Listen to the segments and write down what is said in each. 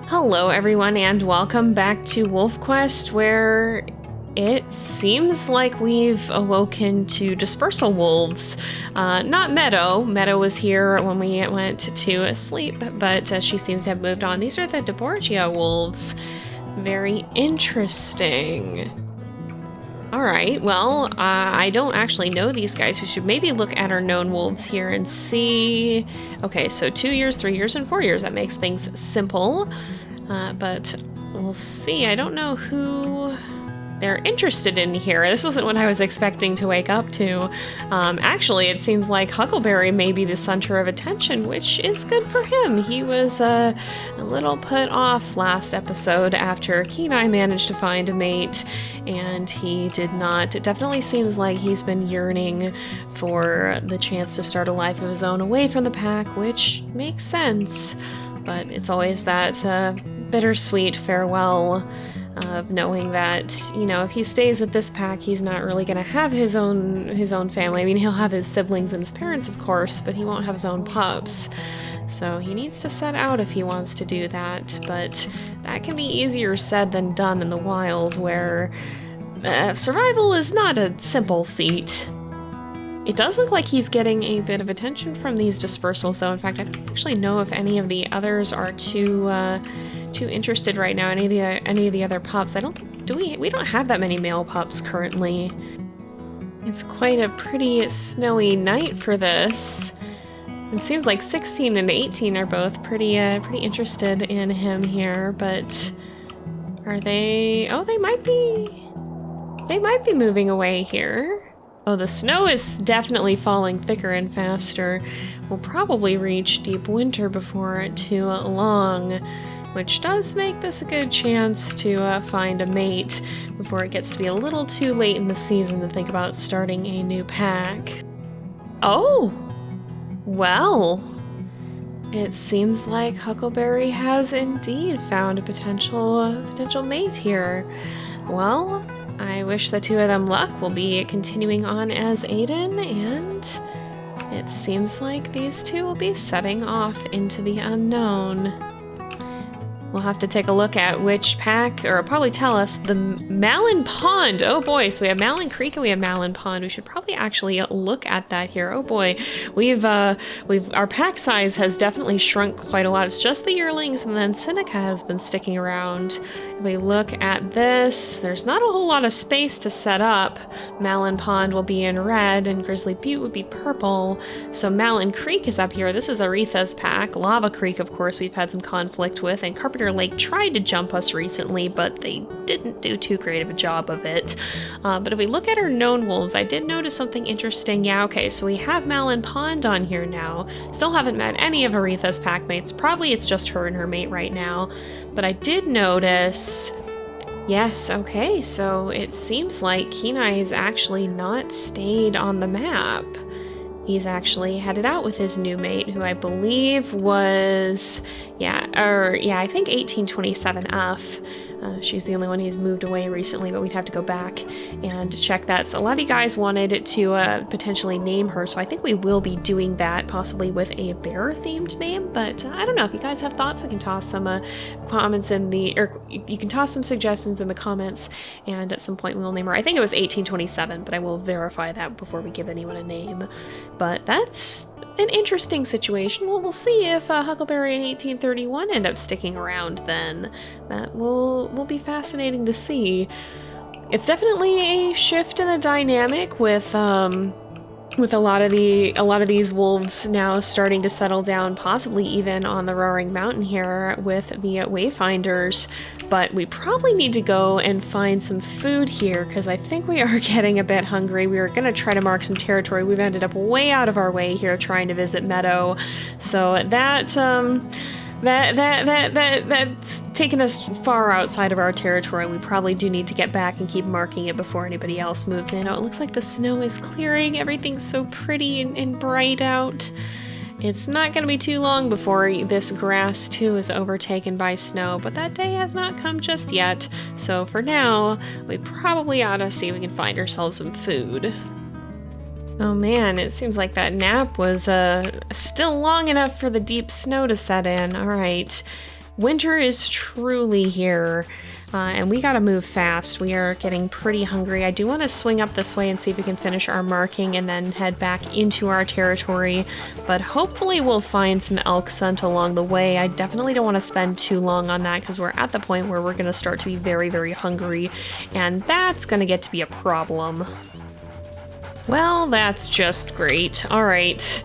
Hello everyone and welcome back to WolfQuest, where it seems like we've awoken to dispersal wolves. Not Meadow. Meadow was here when we went to sleep, but she seems to have moved on. These are the DeBorgia wolves. Very interesting. Alright, well, I don't actually know these guys. We should maybe look at our known wolves here and see... Okay, so 2 years, 3 years, and 4 years. That makes things simple. But we'll see. I don't know who they're interested in here. This wasn't what I was expecting to wake up to. Actually, it seems like Huckleberry may be the center of attention, which is good for him. He was a little put off last episode after Kenai managed to find a mate, and he did not. It definitely seems like he's been yearning for the chance to start a life of his own away from the pack, which makes sense. But it's always that bittersweet farewell of knowing that, you know, if he stays with this pack, he's not really going to have his own family. I mean, he'll have his siblings and his parents, of course, but he won't have his own pups. So he needs to set out if he wants to do that. But that can be easier said than done in the wild, where survival is not a simple feat. It does look like he's getting a bit of attention from these dispersals, though. In fact, I don't actually know if any of the others are too interested right now. Any of the other pups. We don't have that many male pups currently. It's quite a pretty snowy night for this. It seems like 16 and 18 are both pretty interested in him here, but are they? Oh, they might be. They might be moving away here. Oh, the snow is definitely falling thicker and faster. We'll probably reach deep winter before too long, which does make this a good chance to find a mate before it gets to be a little too late in the season to think about starting a new pack. Oh! Well, it seems like Huckleberry has indeed found a potential mate here. Well, I wish the two of them luck. We'll be continuing on as Aden, and it seems like these two will be setting off into the unknown. We'll have to take a look at which pack, or probably tell us, the Malin Pond. Oh boy, so we have Malin Creek and we have Malin Pond. We should probably actually look at that here. Oh boy, our pack size has definitely shrunk quite a lot. It's just the yearlings, and then Seneca has been sticking around. If we look at this, there's not a whole lot of space to set up. Malin Pond will be in red, and Grizzly Butte would be purple. So Malin Creek is up here. This is Aretha's pack. Lava Creek, of course, we've had some conflict with, and Carpenter Lake tried to jump us recently, but they didn't do too great of a job of it. But if we look at our known wolves, I did notice something interesting. Yeah, okay, so we have Malin Pond on here now. Still haven't met any of Aretha's pack mates. Probably it's just her and her mate right now. But I did notice... Yes, okay, so it seems like Kenai has actually not stayed on the map. He's actually headed out with his new mate, who I believe was, I think 1827F. She's the only one who's moved away recently, but we'd have to go back and check that. So a lot of you guys wanted to potentially name her, so I think we will be doing that, possibly with a bear-themed name, but I don't know. If you guys have thoughts, we can toss some comments in or you can toss some suggestions in the comments, and at some point we'll name her. I think it was 1827, but I will verify that before we give anyone a name. But that's an interesting situation. Well, we'll see if Huckleberry and 1831 end up sticking around then. That will be fascinating to see. It's definitely a shift in the dynamic with a lot of these wolves now starting to settle down, possibly even on the Roaring Mountain here with the Wayfinders. But we probably need to go and find some food here, because I think we are getting a bit hungry. We were going to try to mark some territory. We've ended up way out of our way here trying to visit Meadow. So that's taken us far outside of our territory. We probably do need to get back and keep marking it before anybody else moves in. Oh, it looks like the snow is clearing. Everything's so pretty and bright out. It's not going to be too long before this grass too is overtaken by snow, but that day has not come just yet. So for now, we probably ought to see if we can find ourselves some food. Oh man, it seems like that nap was still long enough for the deep snow to set in. All right. Winter is truly here. And we gotta move fast. We are getting pretty hungry. I do want to swing up this way and see if we can finish our marking and then head back into our territory. But hopefully we'll find some elk scent along the way. I definitely don't want to spend too long on that because we're at the point where we're going to start to be very, very hungry. And that's going to get to be a problem. Well, that's just great. All right.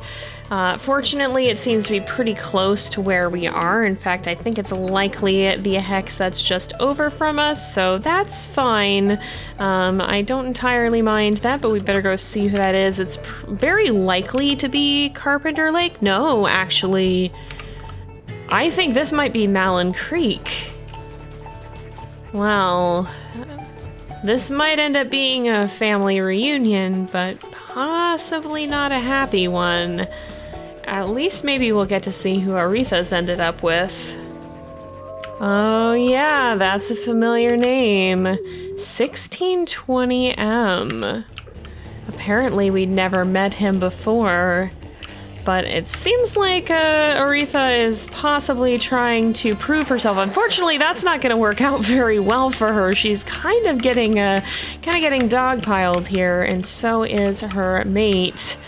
Fortunately, it seems to be pretty close to where we are. In fact, I think it's likely the hex that's just over from us, so that's fine. I don't entirely mind that, but we better go see who that is. It's very likely to be Carpenter Lake. No, actually, I think this might be Malin Creek. Well, this might end up being a family reunion, but possibly not a happy one. At least maybe we'll get to see who Aretha's ended up with. Oh yeah, that's a familiar name. 1620M. Apparently we'd never met him before. But it seems like Aretha is possibly trying to prove herself. Unfortunately, that's not going to work out very well for her. She's kind of getting dogpiled here, and so is her mate.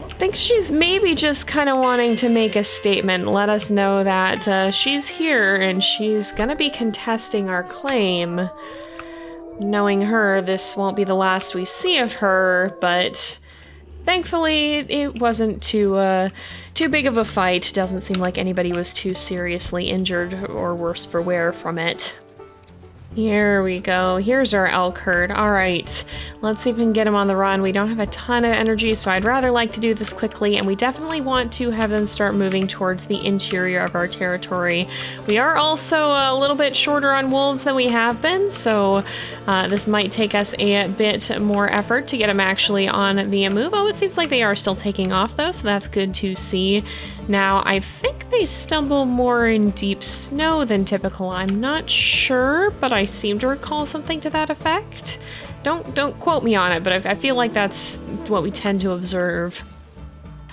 I think she's maybe just kind of wanting to make a statement, let us know that she's here and she's going to be contesting our claim. Knowing her, this won't be the last we see of her, but thankfully, it wasn't too big of a fight. Doesn't seem like anybody was too seriously injured or worse for wear from it. Here we go. Here's our elk herd. All right, let's see if we can get them on the run. We don't have a ton of energy, so I'd rather like to do this quickly, and we definitely want to have them start moving towards the interior of our territory. We are also a little bit shorter on wolves than we have been, so this might take us a bit more effort to get them actually on the move. Oh, it seems like they are still taking off, though, so that's good to see. Now, I think they stumble more in deep snow than typical. I'm not sure, but I seem to recall something to that effect. Don't quote me on it, but I feel like that's what we tend to observe.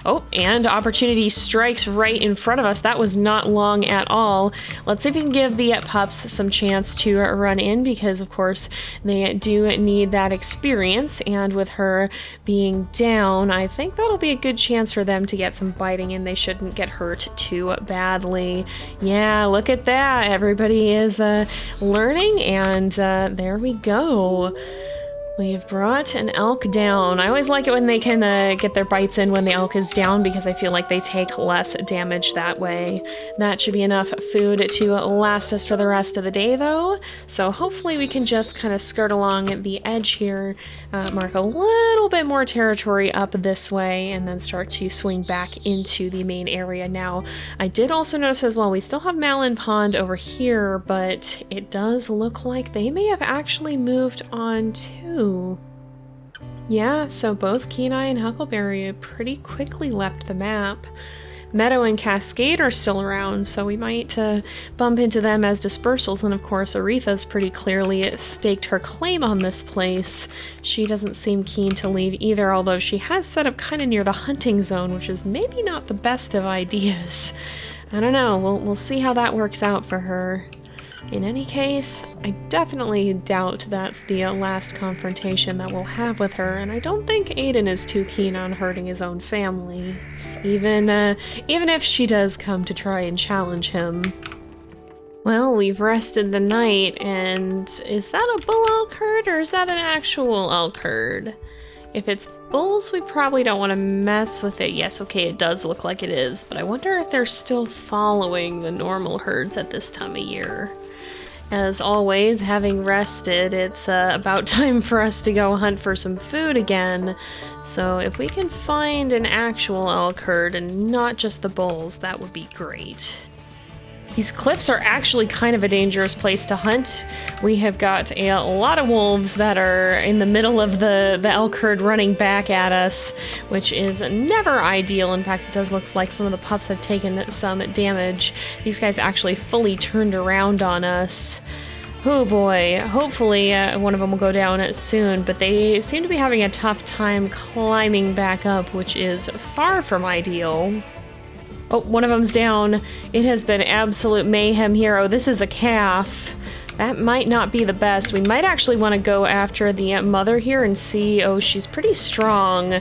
Oh, and opportunity strikes right in front of us. That was not long at all. Let's see if we can give the pups some chance to run in, because of course they do need that experience, and with her being down, I think that'll be a good chance for them to get some biting, and they shouldn't get hurt too badly. Yeah, look at that. Everybody is learning, and there we go. We've brought an elk down. I always like it when they can get their bites in when the elk is down, because I feel like they take less damage that way. That should be enough food to last us for the rest of the day, though. So hopefully we can just kind of skirt along the edge here, mark a little bit more territory up this way, and then start to swing back into the main area. Now, I did also notice as well, we still have Malin Pond over here, but it does look like they may have actually moved on too. Yeah, so both Kenai and Huckleberry pretty quickly left the map. Meadow and Cascade are still around, so we might bump into them as dispersals, and of course Aretha's pretty clearly staked her claim on this place. She doesn't seem keen to leave either, although she has set up kind of near the hunting zone, which is maybe not the best of ideas. I don't know, we'll see how that works out for her. In any case, I definitely doubt that's the last confrontation that we'll have with her, and I don't think Aden is too keen on hurting his own family, even if she does come to try and challenge him. Well, we've rested the night, and is that a bull elk herd, or is that an actual elk herd? If it's bulls, we probably don't want to mess with it. Yes, okay, it does look like it is, but I wonder if they're still following the normal herds at this time of year. As always, having rested, it's about time for us to go hunt for some food again. So if we can find an actual elk herd and not just the bulls, that would be great. These cliffs are actually kind of a dangerous place to hunt. We have got a lot of wolves that are in the middle of the elk herd running back at us, which is never ideal. In fact, it does look like some of the pups have taken some damage. These guys actually fully turned around on us. Oh boy, hopefully one of them will go down soon, but they seem to be having a tough time climbing back up, which is far from ideal. Oh, one of them's down. It has been absolute mayhem here. Oh, this is a calf. That might not be the best. We might actually want to go after the mother here and see... Oh, she's pretty strong.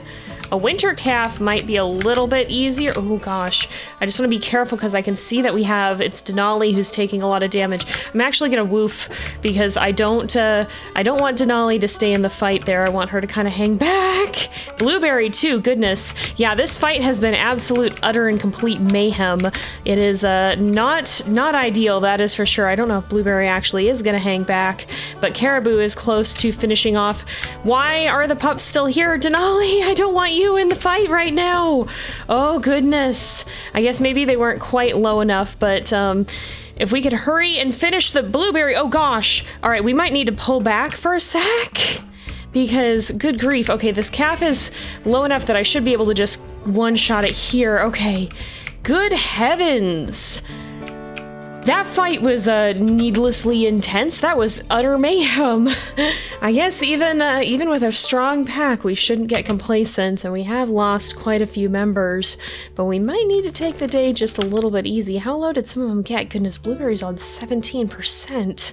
A winter calf might be a little bit easier. Oh gosh, I just want to be careful because I can see that we have, it's Denali who's taking a lot of damage. I'm actually gonna woof because I don't want Denali to stay in the fight there. I want her to kind of hang back. Blueberry too, goodness. Yeah, this fight has been absolute, utter and complete mayhem. It is not ideal, that is for sure. I don't know if Blueberry actually is gonna hang back, but Caribou is close to finishing off. Why are the pups still here, Denali? I don't want you in the fight right now. Oh goodness. I guess maybe they weren't quite low enough, but if we could hurry and finish the Blueberry. Oh gosh. All right, we might need to pull back for a sec because good grief. Okay, this calf is low enough that I should be able to just one-shot it here. Okay. Good heavens. That fight was needlessly intense. That was utter mayhem. I guess even with a strong pack, we shouldn't get complacent, and we have lost quite a few members, but we might need to take the day just a little bit easy. How low did some of them get? Goodness, Blueberry's on 17%.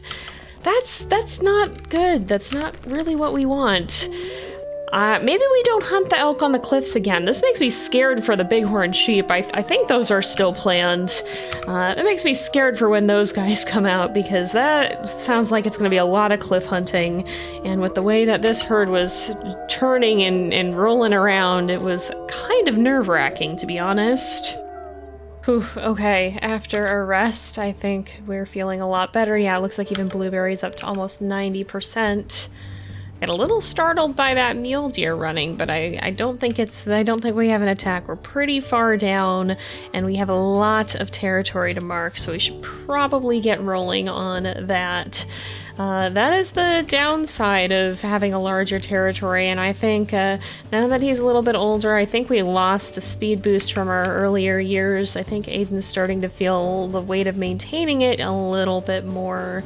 That's not good. That's not really what we want. Maybe we don't hunt the elk on the cliffs again. This makes me scared for the bighorn sheep. I think those are still planned. That makes me scared for when those guys come out, because that sounds like it's going to be a lot of cliff hunting. And with the way that this herd was turning and rolling around, it was kind of nerve-wracking, to be honest. Whew, okay, after a rest, I think we're feeling a lot better. Yeah, it looks like even Blueberry's up to almost 90%. Get a little startled by that mule deer running, but I don't think we have an attack. We're pretty far down, and we have a lot of territory to mark, so we should probably get rolling on that. That is the downside of having a larger territory, and I think now that he's a little bit older, I think we lost the speed boost from our earlier years. I think Aden's starting to feel the weight of maintaining it a little bit more.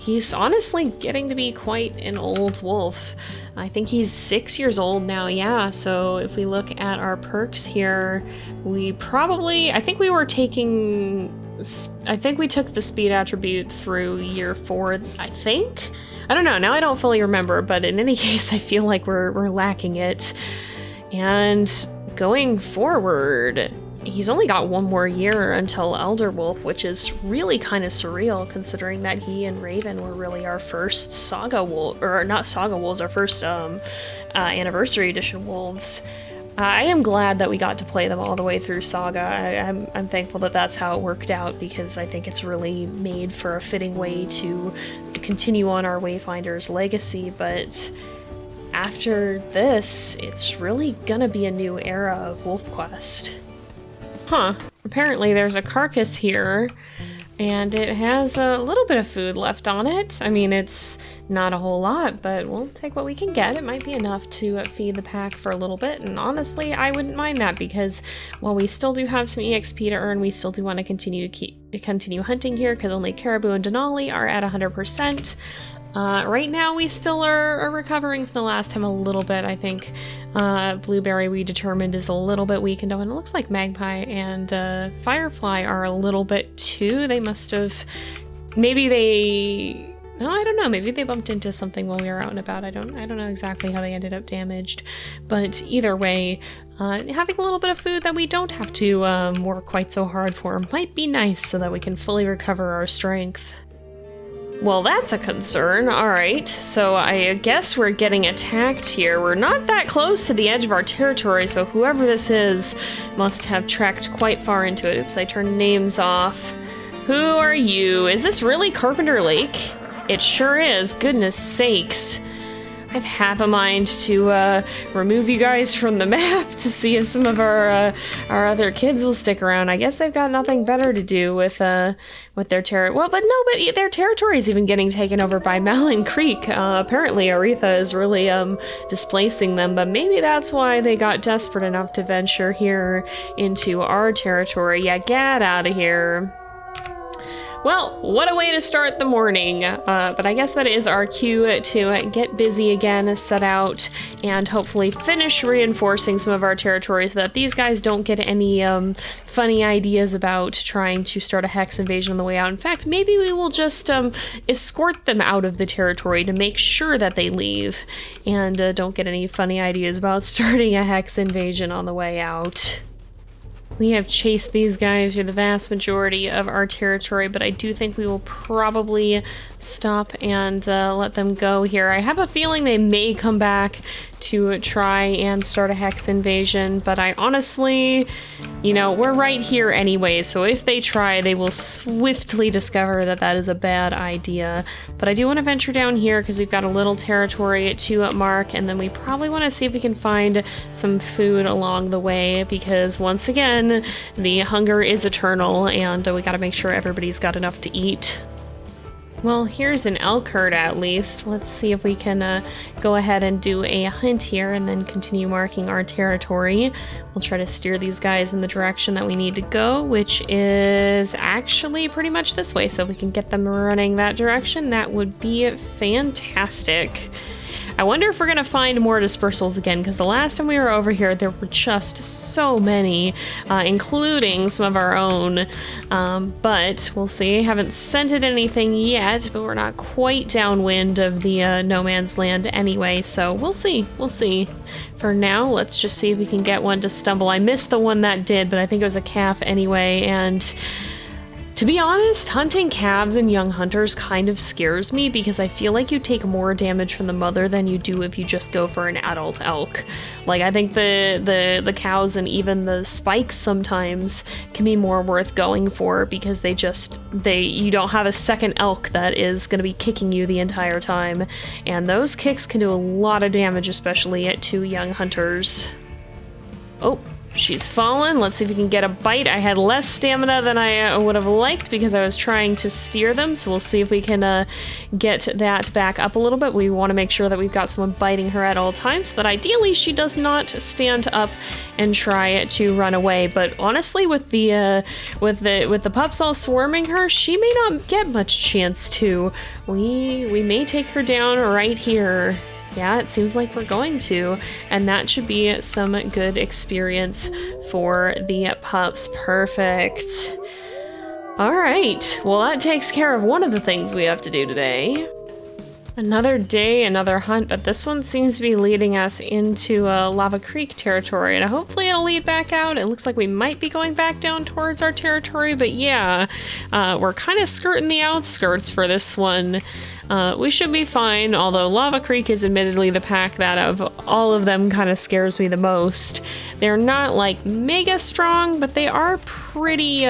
He's honestly getting to be quite an old wolf. I think he's 6 years old now, yeah, so if we look at our perks here, I think we took the speed attribute through year 4, I think? I don't know, now I don't fully remember, but in any case, I feel like we're lacking it. And going forward, he's only got one more year until Elder Wolf, which is really kind of surreal considering that he and Raven were really our first Saga wolf, or not Saga wolves, our first anniversary edition wolves. I am glad that we got to play them all the way through Saga. I'm thankful that that's how it worked out, because I think it's really made for a fitting way to continue on our Wayfinders legacy, but after this, it's really gonna be a new era of WolfQuest. Huh, apparently there's a carcass here, and it has a little bit of food left on it. I mean, it's not a whole lot, but we'll take what we can get. It might be enough to feed the pack for a little bit, and honestly, I wouldn't mind that, because while we still do have some EXP to earn, we still do want to continue hunting here, because only Caribou and Denali are at 100%. Right now we still are recovering from the last time a little bit. I think Blueberry, we determined, is a little bit weakened. Oh, and it looks like Magpie and Firefly are a little bit too. They must have... No, I don't know. Maybe they bumped into something while we were out and about. I don't know exactly how they ended up damaged. But either way, having a little bit of food that we don't have to work quite so hard for might be nice, so that we can fully recover our strength. Well, that's a concern. Alright, so I guess we're getting attacked here. We're not that close to the edge of our territory, so whoever this is must have trekked quite far into it. Oops, I turned names off. Who are you? Is this really Carpenter Lake? It sure is, goodness sakes. I have half a mind to remove you guys from the map to see if some of our other kids will stick around. I guess they've got nothing better to do with their territory. Well, but their territory is even getting taken over by Malin Creek. Apparently Aretha is really displacing them, but maybe that's why they got desperate enough to venture here into our territory. Yeah, get out of here. Well, what a way to start the morning. But I guess that is our cue to get busy again, set out, and hopefully finish reinforcing some of our territory so that these guys don't get any funny ideas about trying to start a hex invasion on the way out. In fact, maybe we will just escort them out of the territory to make sure that they leave and don't get any funny ideas about starting a hex invasion on the way out. We have chased these guys through the vast majority of our territory, but I do think we will probably stop and let them go here. I have a feeling they may come back to try and start a hex invasion, but I honestly, you know, we're right here anyway, so if they try, they will swiftly discover that that is a bad idea. But I do want to venture down here because we've got a little territory to mark, and then we probably want to see if we can find some food along the way, because once again, the hunger is eternal, and we got to make sure everybody's got enough to eat. Well, here's an elk herd at least. Let's see if we can go ahead and do a hunt here and then continue marking our territory. We'll try to steer these guys in the direction that we need to go, which is actually pretty much this way. So if we can get them running that direction, that would be fantastic. I wonder if we're going to find more dispersals again, because the last time we were over here, there were just so many, including some of our own. But we'll see. Haven't scented anything yet, but we're not quite downwind of the no man's land anyway, so we'll see. We'll see. For now, let's just see if we can get one to stumble. I missed the one that did, but I think it was a calf anyway, and to be honest, hunting calves and young hunters kind of scares me because I feel like you take more damage from the mother than you do if you just go for an adult elk. Like, I think the cows and even the spikes sometimes can be more worth going for because you don't have a second elk that is going to be kicking you the entire time. And those kicks can do a lot of damage, especially to young hunters. Oh. She's fallen. Let's see if we can get a bite. I had less stamina than I would have liked because I was trying to steer them, so we'll see if we can get that back up a little bit. We want to make sure that we've got someone biting her at all times so that ideally she does not stand up and try to run away. But honestly, with the pups all swarming her, she may not get much chance to. We may take her down right here. Yeah, it seems like we're going to, and that should be some good experience for the pups. Perfect. All right, well, that takes care of one of the things we have to do today. Another day, another hunt, but this one seems to be leading us into Lava Creek territory, and hopefully it'll lead back out. It looks like we might be going back down towards our territory, but yeah, we're kind of skirting the outskirts for this one. We should be fine, although Lava Creek is admittedly the pack that of all of them kind of scares me the most. They're not like mega strong, but they are pretty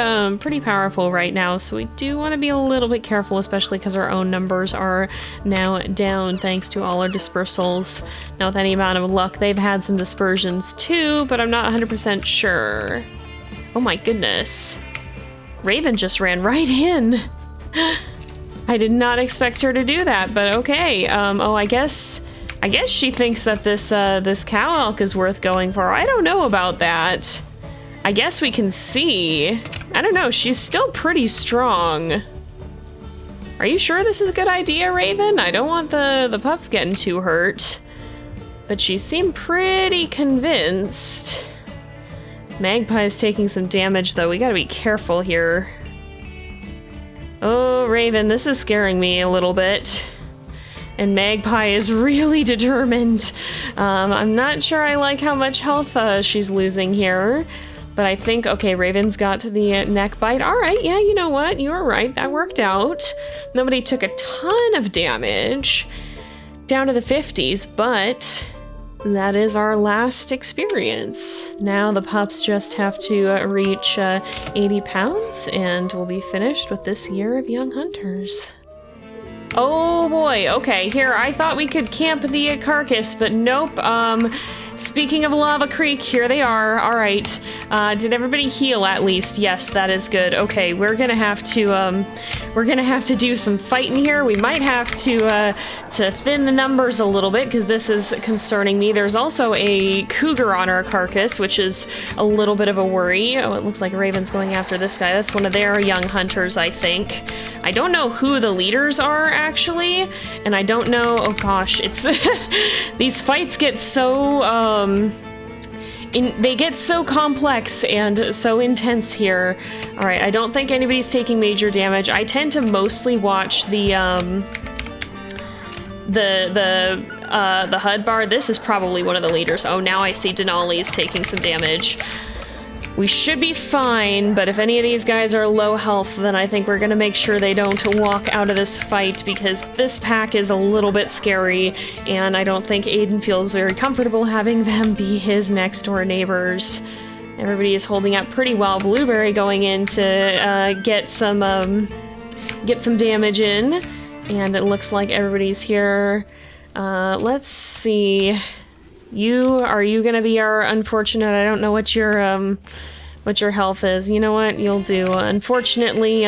powerful right now, so we do want to be a little bit careful, especially because our own numbers are now down thanks to all our dispersals. Now with any amount of luck, they've had some dispersions too, but I'm not 100% sure. Oh my goodness. Raven just ran right in. I did not expect her to do that, but okay. Oh, I guess she thinks that this cow elk is worth going for. I don't know about that. I guess we can see. I don't know, she's still pretty strong. Are you sure this is a good idea, Raven? I don't want the pups getting too hurt. But she seemed pretty convinced. Magpie's taking some damage, though. We gotta be careful here. Oh, Raven, this is scaring me a little bit. And Magpie is really determined. I'm not sure I like how much health she's losing here. But I think, okay, Raven's got the neck bite. All right, yeah, you know what? You were right. That worked out. Nobody took a ton of damage. Down to the 50s, but that is our last experience. Now the pups just have to reach 80 pounds and we'll be finished with this year of young hunters. Oh boy, okay, here, I thought we could camp the carcass, but nope. Speaking of Lava Creek, here they are. All right, did everybody heal at least? Yes, that is good. Okay, we're gonna have to we're gonna have to do some fighting here. We might have to thin the numbers a little bit, because this is concerning me. There's also a cougar on our carcass, which is a little bit of a worry. Oh, it looks like Raven's going after this guy. That's one of their young hunters, I think. I don't know who the leaders are, actually, and I don't know... Oh gosh, it's... These fights get so, they get so complex and so intense here. All right, I don't think anybody's taking major damage. I tend to mostly watch the HUD bar. This is probably one of the leaders. Oh, now I see Denali's taking some damage. We should be fine, but if any of these guys are low health, then I think we're gonna make sure they don't walk out of this fight, because this pack is a little bit scary, and I don't think Aden feels very comfortable having them be his next door neighbors. Everybody is holding up pretty well. Blueberry going in to get some damage in, and it looks like everybody's here. Let's see. Are you gonna be our unfortunate? I don't know what your health is. You know what? You'll do. Unfortunately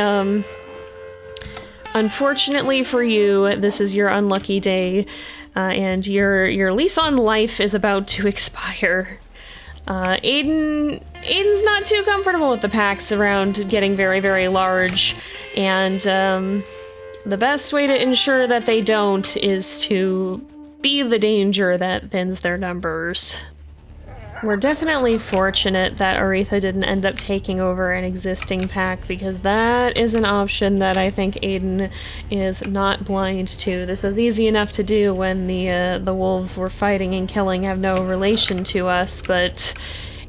for you, this is your unlucky day, and your lease on life is about to expire. Aden's not too comfortable with the packs around getting very, very large, and the best way to ensure that they don't is to be the danger that thins their numbers. We're definitely fortunate that Aretha didn't end up taking over an existing pack, because that is an option that I think Aden is not blind to. This is easy enough to do when the wolves we're fighting and killing have no relation to us, but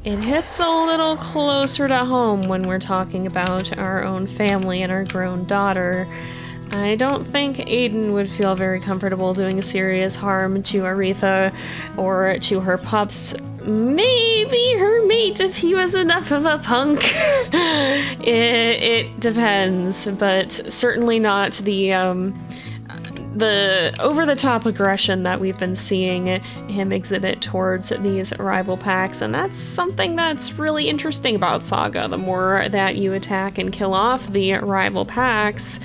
it hits a little closer to home when we're talking about our own family and our grown daughter. I don't think Aden would feel very comfortable doing serious harm to Aretha or to her pups. Maybe her mate if he was enough of a punk. It depends, but certainly not the over-the-top aggression that we've been seeing him exhibit towards these rival packs, and that's something that's really interesting about Saga. The more that you attack and kill off the rival packs,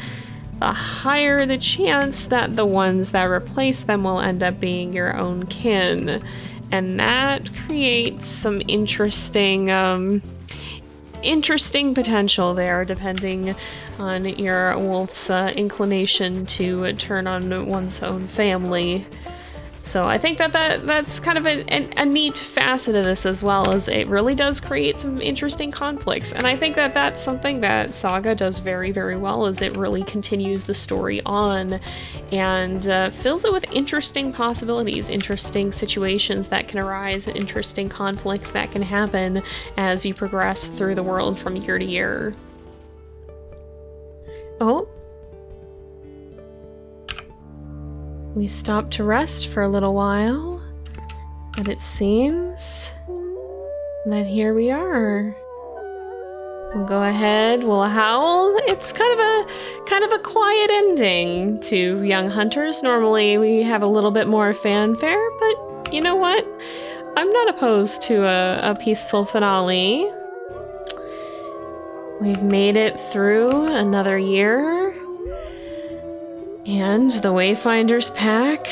the higher the chance that the ones that replace them will end up being your own kin. And that creates some interesting potential there, depending on your wolf's inclination to turn on one's own family. So I think that's kind of a neat facet of this, as well, as it really does create some interesting conflicts. And I think that that's something that Saga does very, very well, is it really continues the story on and fills it with interesting possibilities, interesting situations that can arise, interesting conflicts that can happen as you progress through the world from year to year. Oh. We stopped to rest for a little while, but it seems that here we are. We'll go ahead, we'll howl. It's kind of a quiet ending to Young Hunters. Normally we have a little bit more fanfare, but you know what? I'm not opposed to a peaceful finale. We've made it through another year. And the Wayfinders pack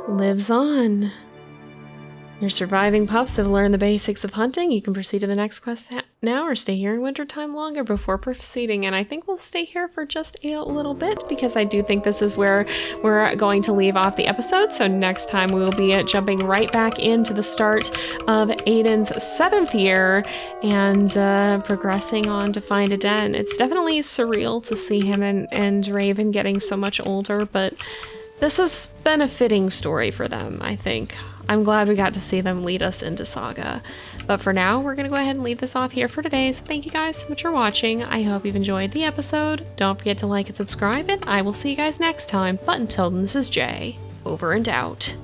lives on. Your surviving pups have learned the basics of hunting. You can proceed to the next quest now, or stay here in wintertime longer before proceeding. And I think we'll stay here for just a little bit, because I do think this is where we're going to leave off the episode. So next time we will be jumping right back into the start of Aden's 7th year and progressing on to find a den. It's definitely surreal to see him and Raven getting so much older, but this has been a fitting story for them, I think. I'm glad we got to see them lead us into Saga. But for now, we're going to go ahead and leave this off here for today. So thank you guys so much for watching. I hope you've enjoyed the episode. Don't forget to like and subscribe, and I will see you guys next time. But until then, this is Jay. Over and out.